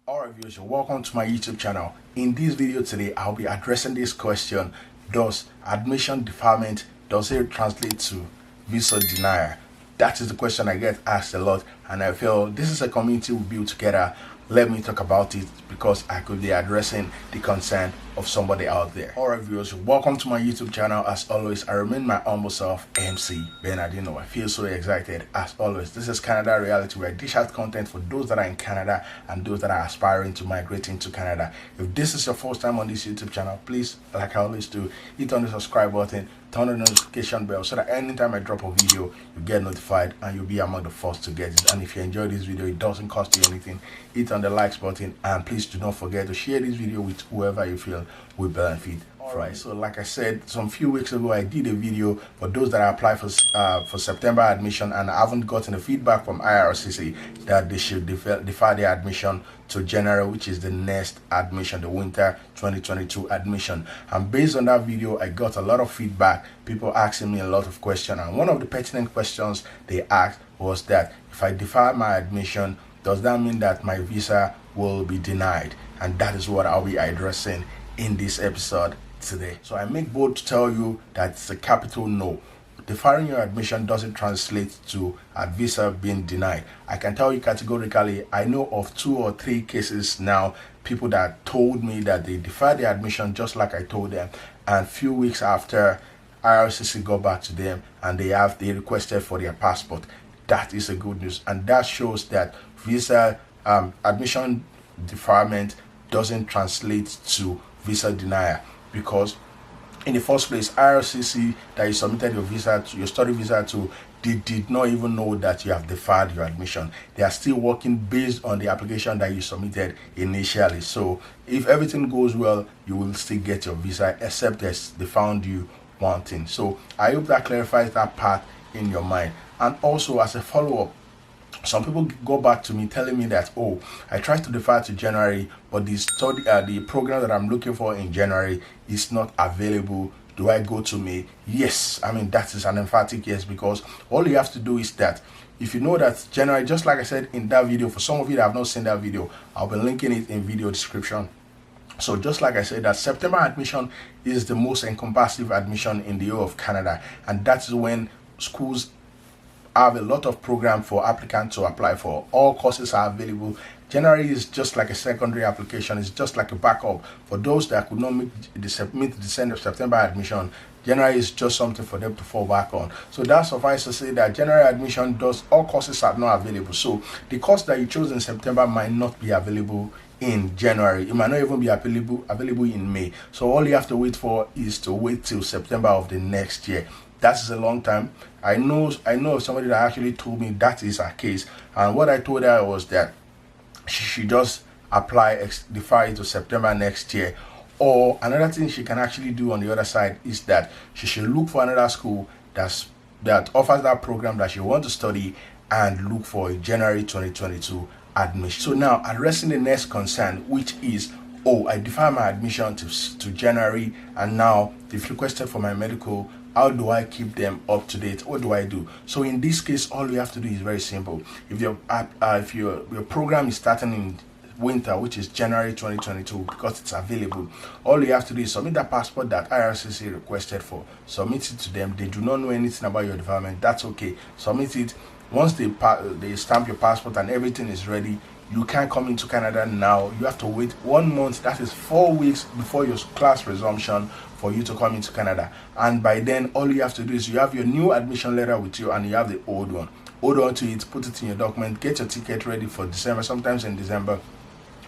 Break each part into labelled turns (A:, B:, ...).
A: Alright viewers, welcome to my YouTube channel. In this video today, I'll be addressing this question: does admission deferment, does it translate to visa denial? That is the question I get asked a lot, and I feel this is a community we build together. Let me talk about it because I could be addressing the concern of somebody out there. Alright viewers, welcome to my YouTube channel. As always, I remain my humble self, MC Bernardino. I feel so excited as always. This is Canada Reality, where I dish out content for those that are in Canada and those that are aspiring to migrate into Canada. If this is your first time on this YouTube channel, please, like I always do, hit on the subscribe button, turn on the notification bell so that anytime I drop a video, you get notified and you'll be among the first to get it. And if you enjoy this video, it doesn't cost you anything. Hit on the likes button, and please do not forget to share this video with whoever you feel will benefit. Alright, so like I said, some few weeks ago I did a video for those that applied for September admission, and I haven't gotten the feedback from IRCC that they should defer their admission to January, which is the next admission, the winter 2022 admission. And based on that video, I got a lot of feedback, people asking me a lot of questions, and one of the pertinent questions they asked was that if I defer my admission, does that mean that my visa will be denied? And that is what I'll be addressing in this episode today. So I make bold to tell you that it's a capital no. Deferring your admission doesn't translate to a visa being denied. I can tell you categorically, I know of 2 or 3 cases now, people that told me that they deferred their admission just like I told them, and few weeks after, IRCC got back to them and they requested for their passport. That is a good news, and that shows that visa admission deferment doesn't translate to visa denial, because in the first place, IRCC that you submitted your visa to, your study visa to, they did not even know that you have deferred your admission. They are still working based on the application that you submitted initially. So if everything goes well, you will still get your visa, except as they found you wanting. So I hope that clarifies that part in your mind. And also, as a follow-up, some people go back to me telling me that, oh, I tried to defer to January, but the program that I'm looking for in January is not available. Do I go to May? Yes. I mean, that is an emphatic yes, because all you have to do is that if you know that January, just like I said in that video, for some of you that have not seen that video, I'll be linking it in video description. So just like I said, that September admission is the most encompassive admission in the whole of Canada, and that's when schools have a lot of programs for applicants to apply for. All courses are available. January is just like a secondary application. It's just like a backup for those that could not meet the September admission. January is just something for them to fall back on. So that suffices to say that January admission all courses are not available. So the course that you chose in September might not be available in January. It might not even be available in May. So all you have to wait for is to wait till September of the next year. That is a long time. I know of somebody that actually told me that is her case, and what I told her was that she should just defer it to September next year. Or another thing she can actually do on the other side is that she should look for another school that offers that program that she wants to study, and look for a January 2022 admission. So now addressing the next concern, which is, oh, I defer my admission to January, and now they've requested for my medical. How do I keep them up to date? What do I do? So in this case, all you have to do is very simple. If your program is starting in winter, which is January 2022, because it's available, all you have to do is submit that passport that IRCC requested for. Submit it to them. They do not know anything about your development. That's okay. Submit it. Once they stamp your passport and everything is ready, you can't come into Canada now. You have to wait 1 month, that is 4 weeks before your class resumption, for you to come into Canada. And by then, all you have to do is you have your new admission letter with you, and you have the old one. Hold on to it, put it in your document, get your ticket ready for December, sometimes in December,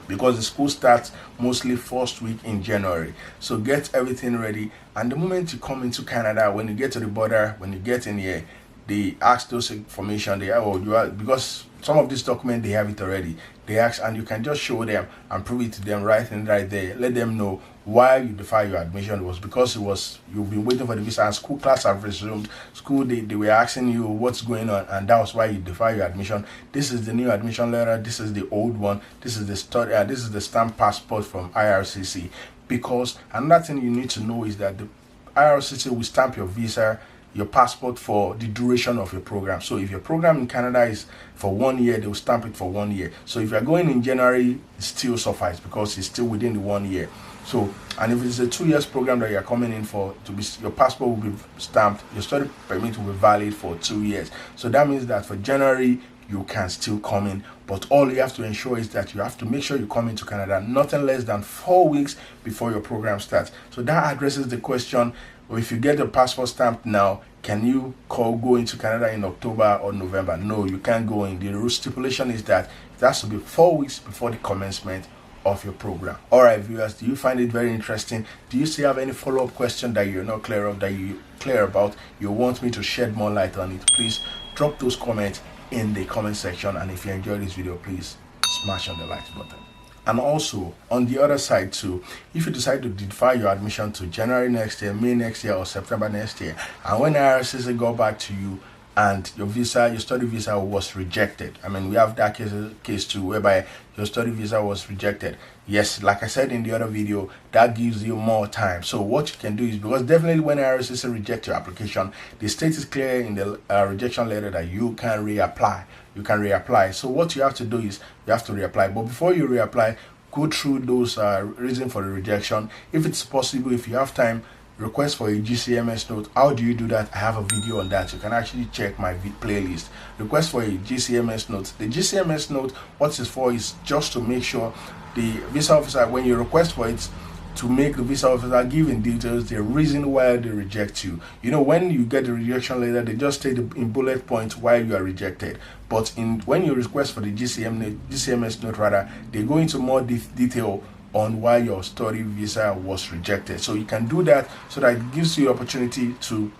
A: because the school starts mostly first week in January. So get everything ready, and the moment you come into Canada, when you get to the border, when you get in here, they ask those information. Because some of this document they have it already. They ask, and you can just show them and prove it to them right there. Let them know why you defer your admission was because you've been waiting for the visa, and school class have resumed. School they were asking you what's going on, and that was why you defer your admission. This is the new admission letter. This is the old one. This is the stamp passport from IRCC. Because another thing you need to know is that the IRCC will stamp your visa your passport for the duration of your program. So if your program in Canada is for 1 year, they will stamp it for 1 year. So if you're going in January, it still suffice because it's still within the 1 year. So, and if it's a 2 years program that you're coming in for, your passport will be stamped, your study permit will be valid for 2 years. So that means that for January, you can still come in, but all you have to ensure is that you have to make sure you come into Canada nothing less than 4 weeks before your program starts. So that addresses the question, well, if you get your passport stamped now, can you go into Canada in October or November? No, you can't go in. The rule stipulation is that it has to be 4 weeks before the commencement of your program. All right, viewers, do you find it very interesting? Do you still have any follow-up question that you're not clear of, that you're clear about, you want me to shed more light on it? Please drop those comments in the comment section, and if you enjoyed this video, please smash on the like button. And also on the other side too, if you decide to defer your admission to January next year, May next year, or September next year, and when IRCC go back to you and your study visa was rejected, I mean, we have that case too, whereby your study visa was rejected. Yes, like I said in the other video, that gives you more time. So what you can do is, because definitely when IRCC reject your application, the state is clear in the rejection letter that you can reapply. You can reapply. So what you have to do is you have to reapply. But before you reapply, go through those reasons for the rejection. If it's possible, if you have time, request for a GCMS note. How do you do that? I have a video on that. You can actually check my playlist. Request for a GCMS note. The GCMS note, what it's for is just to make sure the visa officer, when you request for it, to make the visa officer give in details the reason why they reject you. You know, when you get the rejection letter, they just state in bullet points why you are rejected. But when you request for the GCMS note, rather, they go into more detail on why your study visa was rejected. So you can do that, so that it gives you the opportunity to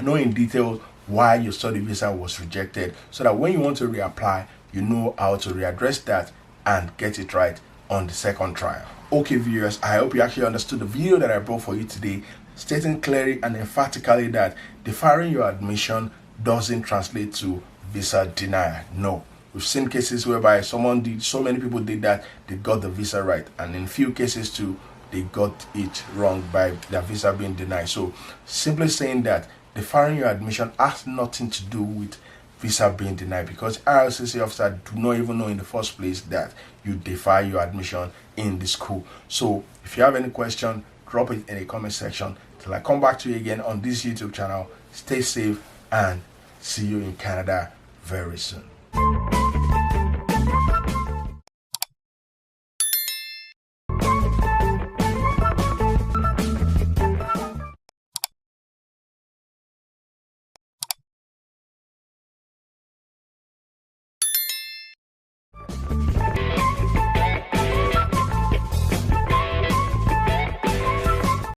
A: know in detail why your study visa was rejected, so that when you want to reapply, you know how to readdress that and get it right on the second trial. Okay, viewers, I hope you actually understood the video that I brought for you today, stating clearly and emphatically that deferring your admission doesn't translate to visa denial. No. We've seen cases whereby so many people did that, they got the visa right, and in few cases too, they got it wrong by their visa being denied. So simply saying that deferring your admission has nothing to do with visa being denied, because IRCC officers do not even know in the first place that you defer your admission in the school. So if you have any question, drop it in the comment section. Till I come back to you again on this YouTube channel, stay safe and see you in Canada very soon.